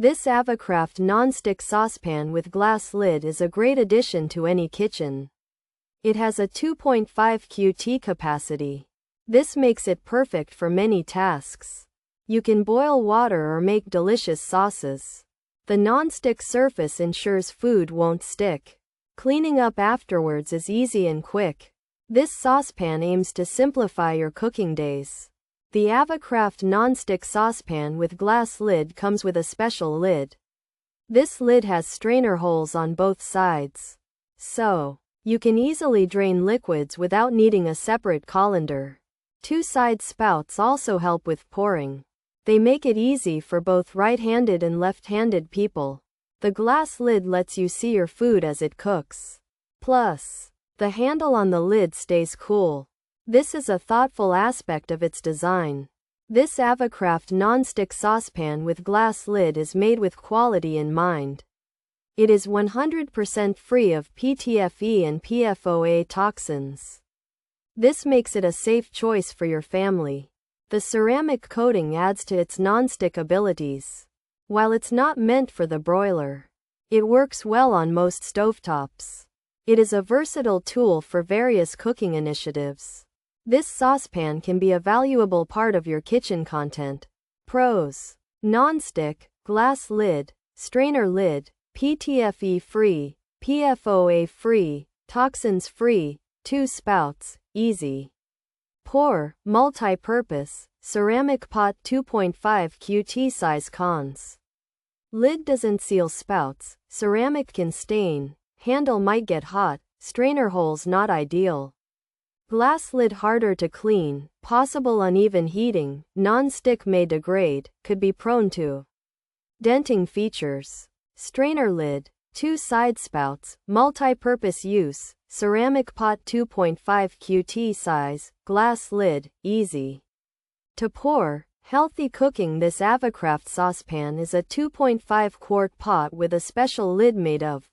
This AVACRAFT Nonstick Saucepan with glass lid is a great addition to any kitchen. It has a 2.5 QT capacity. This makes it perfect for many tasks. You can boil water or make delicious sauces. The non-stick surface ensures food won't stick. Cleaning up afterwards is easy and quick. This saucepan aims to simplify your cooking days. The AVACRAFT Nonstick Saucepan with glass lid comes with a special lid. This lid has strainer holes on both sides, so you can easily drain liquids without needing a separate colander. Two side spouts also help with pouring. They make it easy for both right-handed and left-handed people. The glass lid lets you see your food as it cooks. Plus, the handle on the lid stays cool. This is a thoughtful aspect of its design. This AVACRAFT Nonstick Saucepan with glass lid is made with quality in mind. It is 100% free of PTFE and PFOA toxins. This makes it a safe choice for your family. The ceramic coating adds to its non-stick abilities. While it's not meant for the broiler, it works well on most stovetops. It is a versatile tool for various cooking initiatives. This saucepan can be a valuable part of your kitchen content. Pros: non-stick, glass lid, strainer lid, PTFE free, PFOA free, toxins free, 2 spouts, easy. Pour, multi-purpose, ceramic pot 2.5 QT size. Cons: lid doesn't seal spouts, ceramic can stain, handle might get hot, strainer holes not ideal. Glass lid harder to clean, possible uneven heating, non-stick may degrade, could be prone to denting features. Strainer lid, 2 side spouts, multi-purpose use, ceramic pot 2.5 QT size, glass lid, easy to pour, healthy cooking. This AVACRAFT saucepan is a 2.5 quart pot with a special lid made of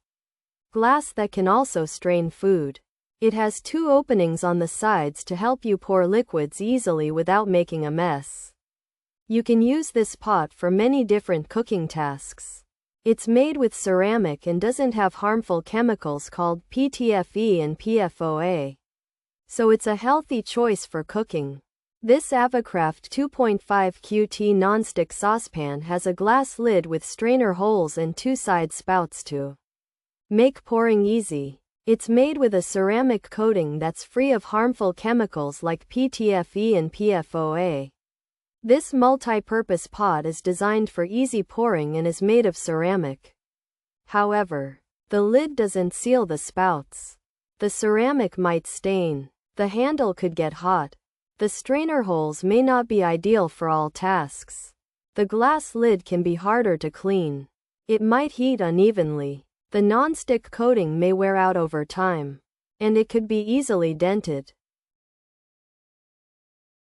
glass that can also strain food. It has 2 openings on the sides to help you pour liquids easily without making a mess. You can use this pot for many different cooking tasks. It's made with ceramic and doesn't have harmful chemicals called PTFE and PFOA. So it's a healthy choice for cooking. This AVACRAFT 2.5 QT nonstick saucepan has a glass lid with strainer holes and 2 side spouts to make pouring easy. It's made with a ceramic coating that's free of harmful chemicals like PTFE and PFOA. This multi-purpose pot is designed for easy pouring and is made of ceramic. However, the lid doesn't seal the spouts. The ceramic might stain. The handle could get hot. The strainer holes may not be ideal for all tasks. The glass lid can be harder to clean. It might heat unevenly. The non-stick coating may wear out over time, and it could be easily dented.